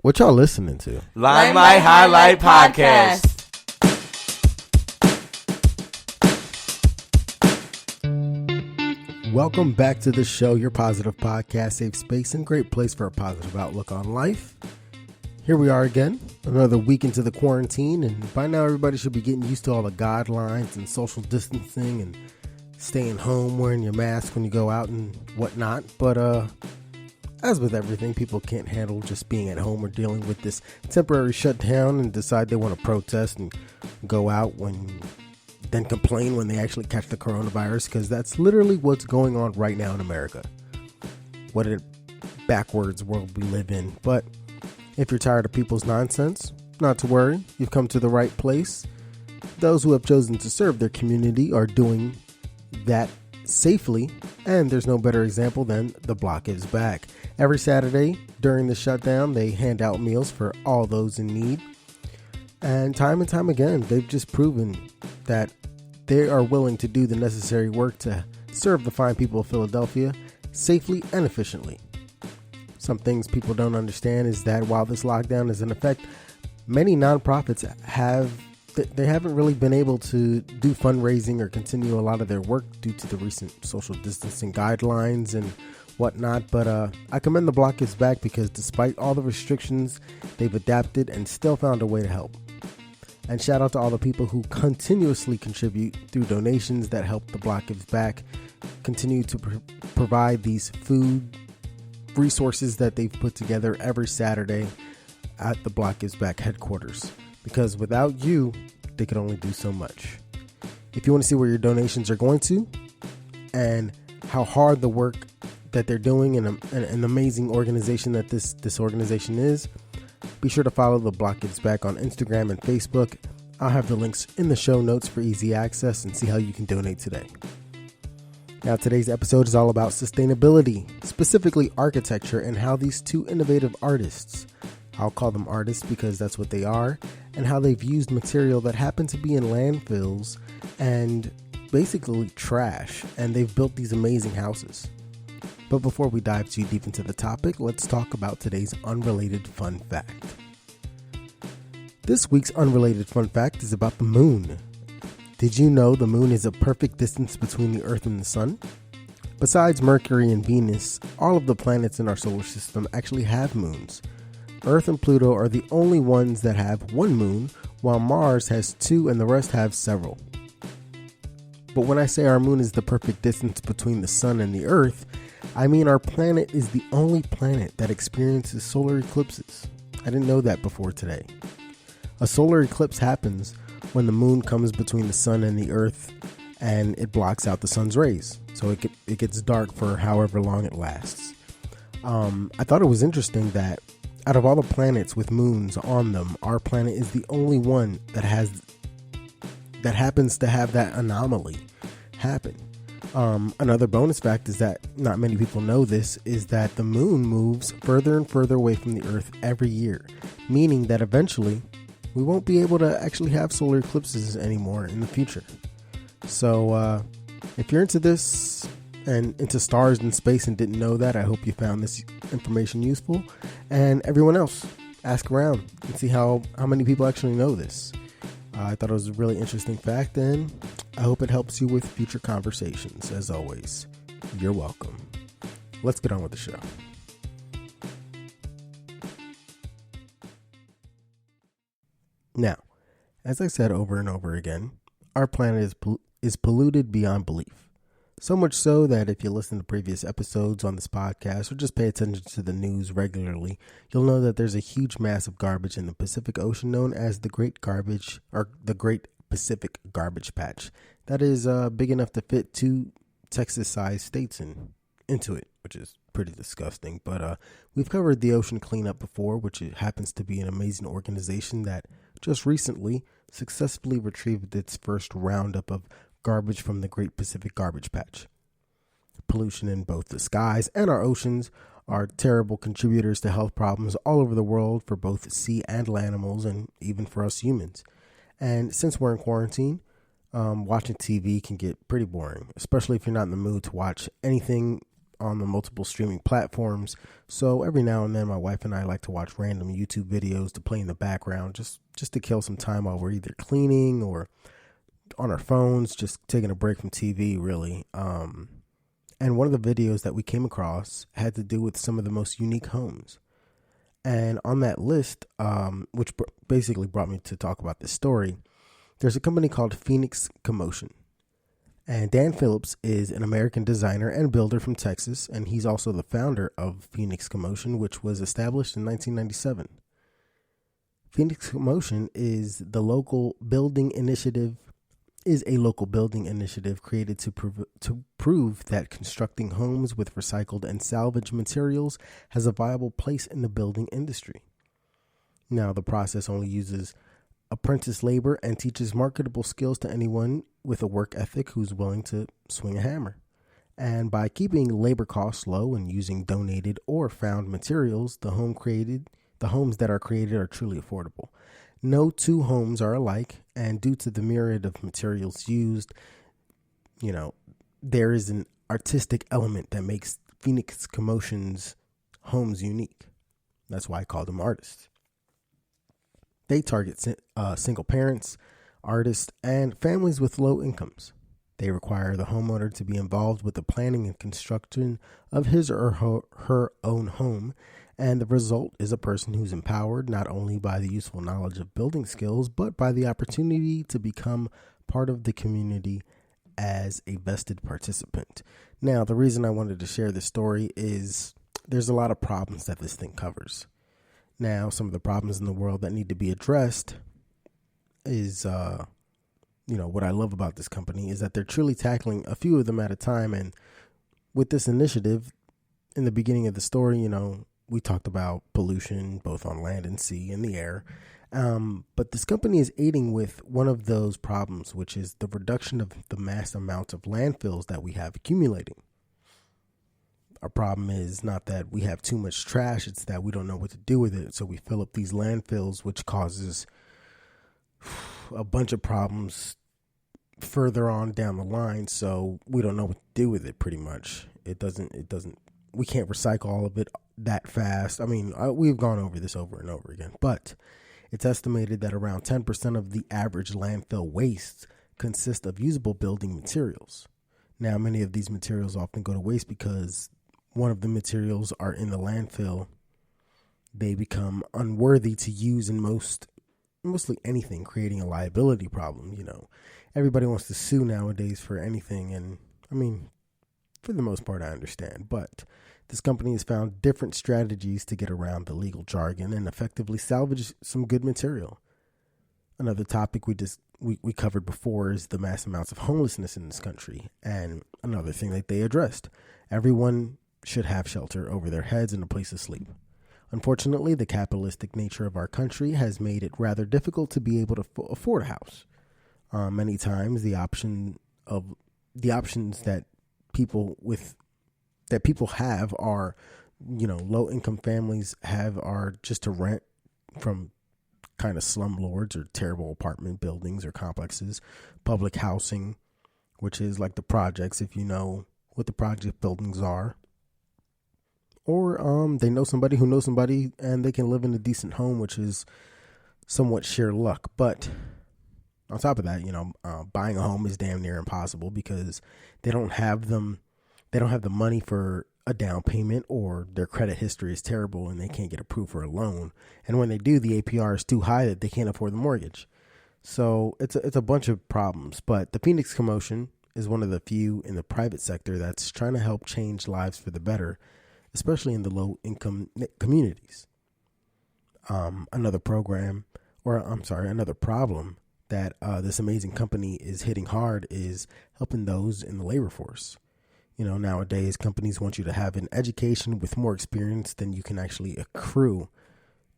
What y'all listening to? Limelight Highlight Podcast. Welcome back to the show, your positive podcast, safe space, and great place for a positive outlook on life. Here we are again, another week into the quarantine, and by now everybody should be getting used to all the guidelines and social distancing and staying home, wearing your mask when you go out and whatnot. But as with everything, people can't handle just being at home or dealing with this temporary shutdown and decide they want to protest and go out then complain when they actually catch the coronavirus, because that's literally what's going on right now in America. What a backwards world we live in. But if you're tired of people's nonsense, not to worry, you've come to the right place. Those who have chosen to serve their community are doing that safely, and there's no better example than The Block is Back. Every Saturday during the shutdown, they hand out meals for all those in need. And time again, they've just proven that they are willing to do the necessary work to serve the fine people of Philadelphia safely and efficiently. Some things people don't understand is that while this lockdown is in effect, many nonprofits haven't really been able to do fundraising or continue a lot of their work due to the recent social distancing guidelines and whatnot. But I commend The Block is Back because despite all the restrictions, they've adapted and still found a way to help. And shout out to all the people who continuously contribute through donations that help The Block is Back continue to provide these food resources that they've put together every Saturday at The Block is Back headquarters. Because without you, they could only do so much. If you want to see where your donations are going to and how hard the work that they're doing and an amazing organization that this organization is, be sure to follow The Block is Back on Instagram and Facebook. I'll have the links in the show notes for easy access and see how you can donate today. Now, today's episode is all about sustainability, specifically architecture, and how these two innovative artists, I'll call them artists because that's what they are, and how they've used material that happen to be in landfills and basically trash, and they've built these amazing houses. But before we dive too deep into the topic, let's talk about today's unrelated fun fact. This week's unrelated fun fact is about the moon. Did you know the moon is a perfect distance between the Earth and the sun? Besides Mercury and Venus, all of the planets in our solar system actually have moons. Earth and Pluto are the only ones that have one moon, while Mars has two and the rest have several. But when I say our moon is the perfect distance between the sun and the Earth, I mean our planet is the only planet that experiences solar eclipses. I didn't know that before today. A solar eclipse happens when the moon comes between the sun and the Earth and it blocks out the sun's rays. So it gets dark for however long it lasts. I thought it was interesting that out of all the planets with moons on them, our planet is the only one that happens to have that anomaly happen. Another bonus fact is that not many people know this, is that the moon moves further and further away from the Earth every year, meaning that eventually we won't be able to actually have solar eclipses anymore in the future. So if you're into this and into stars and space and didn't know that, I hope you found this information useful. And everyone else, ask around and see how many people actually know this. I thought it was a really interesting fact, and I hope it helps you with future conversations. As always, you're welcome. Let's get on with the show. Now, as I said over and over again, our planet is polluted beyond belief. So much so that if you listen to previous episodes on this podcast or just pay attention to the news regularly, you'll know that there's a huge mass of garbage in the Pacific Ocean known as the Great Pacific Garbage Patch. That is big enough to fit 2 Texas-sized states into it, which is pretty disgusting. But we've covered the ocean cleanup before, which happens to be an amazing organization that just recently successfully retrieved its first roundup of garbage from the Great Pacific Garbage Patch. Pollution in both the skies and our oceans are terrible contributors to health problems all over the world for both sea and land animals, and even for us humans. And since we're in quarantine, watching TV can get pretty boring, especially if you're not in the mood to watch anything on the multiple streaming platforms. So every now and then my wife and I like to watch random YouTube videos to play in the background just to kill some time while we're either cleaning or on our phones, just taking a break from TV, really. And one of the videos that we came across had to do with some of the most unique homes. And on that list, which basically brought me to talk about this story, there's a company called Commotion. And Dan Phillips is an American designer and builder from Texas, and he's also the founder of Commotion, which was established in 1997. Commotion is a local building initiative created to prove that constructing homes with recycled and salvaged materials has a viable place in the building industry. Now, the process only uses apprentice labor and teaches marketable skills to anyone with a work ethic who's willing to swing a hammer. And by keeping labor costs low and using donated or found materials, the homes that are created are truly affordable. No two homes are alike, and due to the myriad of materials used, there is an artistic element that makes Commotion's homes unique. That's why I call them artists. They target single parents, artists, and families with low incomes. They require the homeowner to be involved with the planning and construction of his or her own home, and the result is a person who's empowered not only by the useful knowledge of building skills, but by the opportunity to become part of the community as a vested participant. Now, the reason I wanted to share this story is there's a lot of problems that this thing covers. Now, some of the problems in the world that need to be addressed is, what I love about this company is that they're truly tackling a few of them at a time. And with this initiative, in the beginning of the story, we talked about pollution, both on land and sea and the air. But this company is aiding with one of those problems, which is the reduction of the mass amount of landfills that we have accumulating. Our problem is not that we have too much trash, it's that we don't know what to do with it. So we fill up these landfills, which causes a bunch of problems further on down the line. So we don't know what to do with it pretty much. We can't recycle all of it that fast. I mean, we've gone over this over and over again, but it's estimated that around 10% of the average landfill waste consist of usable building materials. Now, many of these materials often go to waste because one of the materials are in the landfill. They become unworthy to use in mostly anything, creating a liability problem. Everybody wants to sue nowadays for anything. And I mean, for the most part, I understand, but this company has found different strategies to get around the legal jargon and effectively salvage some good material. Another topic we covered before is the mass amounts of homelessness in this country. And another thing that they addressed, everyone should have shelter over their heads and a place to sleep. Unfortunately, the capitalistic nature of our country has made it rather difficult to be able to afford a house. Many times the options that people have are, low income families are just to rent from kind of slumlords or terrible apartment buildings or complexes, public housing, which is like the projects, if you know what the project buildings are, or they know somebody who knows somebody and they can live in a decent home, which is somewhat sheer luck. But on top of that, buying a home is damn near impossible because they don't have the money for a down payment, or their credit history is terrible and they can't get approved for a loan. And when they do, the APR is too high that they can't afford the mortgage. So it's a bunch of problems. But the Commotion is one of the few in the private sector that's trying to help change lives for the better, especially in the low income communities. Another problem that this amazing company is hitting hard is helping those in the labor force. Nowadays, companies want you to have an education with more experience than you can actually accrue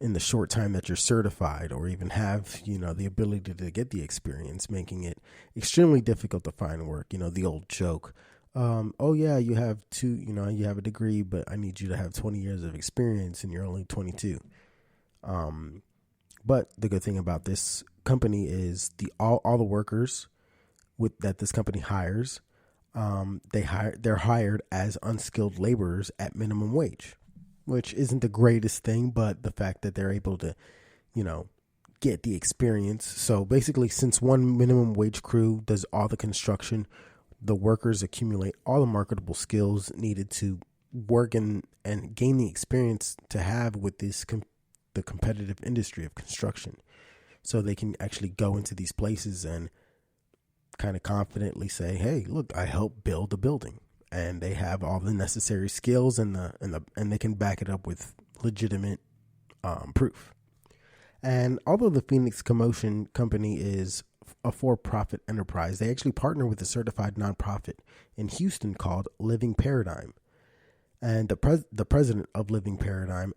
in the short time that you're certified, or even have, the ability to get the experience, making it extremely difficult to find work. The old joke, you have a degree, but I need you to have 20 years of experience and you're only 22. But the good thing about this company is all the workers that this company hires They're hired as unskilled laborers at minimum wage, which isn't the greatest thing, but the fact that they're able to, get the experience. So basically, since one minimum wage crew does all the construction, the workers accumulate all the marketable skills needed to work and gain the experience to have with the competitive industry of construction. So they can actually go into these places and kind of confidently say, hey, look, I helped build a building. And they have all the necessary skills and they can back it up with legitimate proof. And although the Phoenix Commotion company is a for-profit enterprise, they actually partner with a certified nonprofit in Houston called Living Paradigm. And the president of Living Paradigm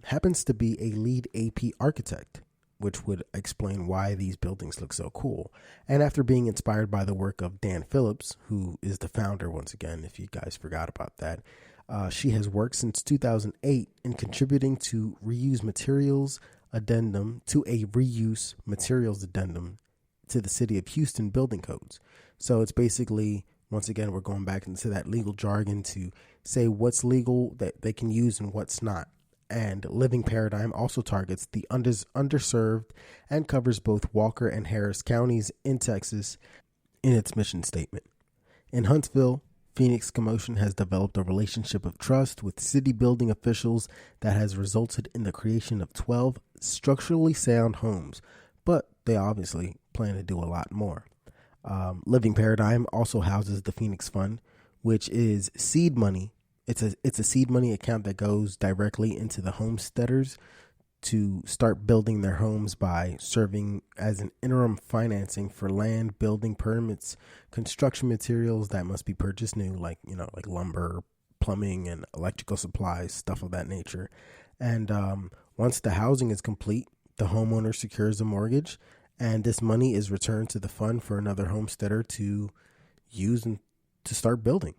happens to be a lead AP architect, which would explain why these buildings look so cool. And after being inspired by the work of Dan Phillips, who is the founder, once again, if you guys forgot about that, she has worked since 2008 in contributing to a reuse materials addendum to the city of Houston building codes. So it's basically, once again, we're going back into that legal jargon to say what's legal that they can use and what's not. And Living Paradigm also targets the underserved and covers both Walker and Harris counties in Texas in its mission statement. In Huntsville, Phoenix Commotion has developed a relationship of trust with city building officials that has resulted in the creation of 12 structurally sound homes, but they obviously plan to do a lot more. Living Paradigm also houses the Phoenix Fund, which is seed money. It's a seed money account that goes directly into the homesteaders to start building their homes by serving as an interim financing for land, building permits, construction materials that must be purchased new, like lumber, plumbing, and electrical supplies, stuff of that nature. And once the housing is complete, the homeowner secures a mortgage, and this money is returned to the fund for another homesteader to use and to start building.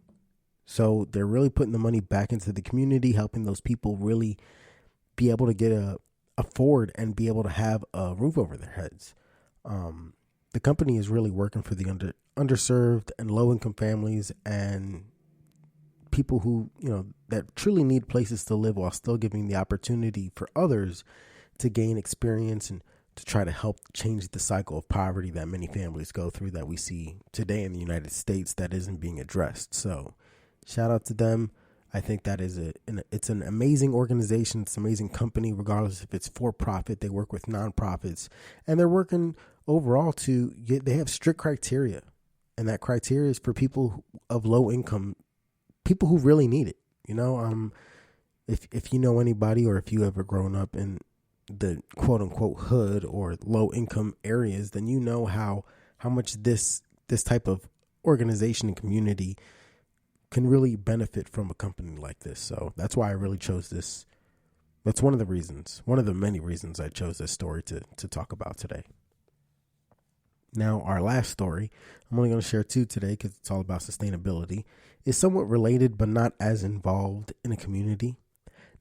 So they're really putting the money back into the community, helping those people really be able to afford and be able to have a roof over their heads. The company is really working for the underserved and low-income families and people who, that truly need places to live while still giving the opportunity for others to gain experience and to try to help change the cycle of poverty that many families go through that we see today in the United States that isn't being addressed. So shout out to them. I think that it's an amazing organization. It's an amazing company, regardless if it's for profit. They work with nonprofits, and they're working overall they have strict criteria, and that criteria is for people of low income, people who really need it. If you know anybody, or if you ever grown up in the quote unquote hood or low income areas, then you know how much this type of organization and community can really benefit from a company like this. So that's why I really chose this. That's one of the many reasons I chose this story to talk about today. Now, our last story, I'm only going to share two today because it's all about sustainability, is somewhat related but not as involved in a community.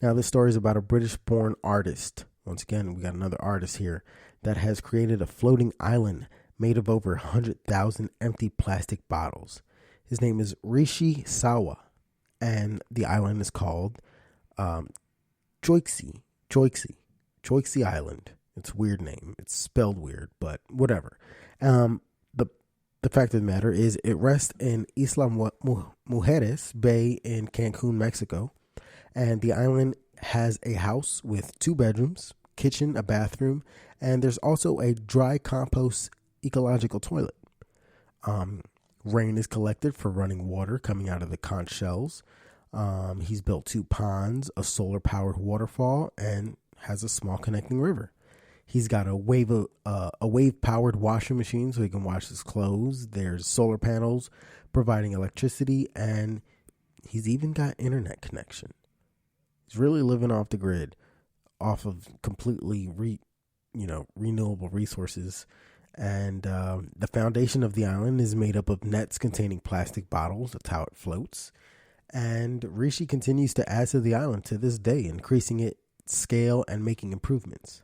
Now, this story is about a British-born artist. Once again, we got another artist here that has created a floating island made of over 100,000 empty plastic bottles. His name is Rishi Sawa, and the island is called Joyxie Island. It's a weird name. It's spelled weird, but whatever. The fact of the matter is it rests in Isla Mujeres Bay in Cancun, Mexico, and the island has a house with 2 bedrooms, kitchen, a bathroom, and there's also a dry compost ecological toilet. Rain is collected for running water coming out of the conch shells. He's built 2 ponds, a solar-powered waterfall, and has a small connecting river. He's got a wave-powered washing machine so he can wash his clothes. There's solar panels providing electricity, and he's even got internet connection. He's really living off the grid, off of completely renewable resources. And the foundation of the island is made up of nets containing plastic bottles. That's how it floats. And Rishi continues to add to the island to this day, increasing its scale and making improvements.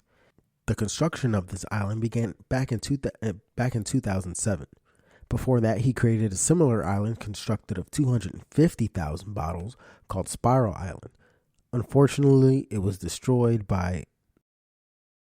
The construction of this island began back in 2007, Before that, he created a similar island constructed of 250,000 bottles called Spiral Island. Unfortunately, it was destroyed by